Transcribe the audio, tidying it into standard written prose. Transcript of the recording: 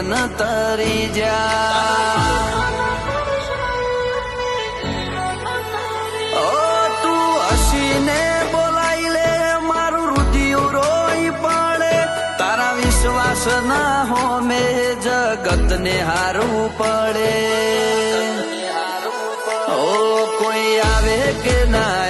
મન તરી જા। ઓ તું હસીને બોલાઈ લે મારું રુધિયું રોઈ પડે તારા વિશ્વાસ ના હોમે જગત ને હારું પડે। ઓ કોઈ આવે કે ના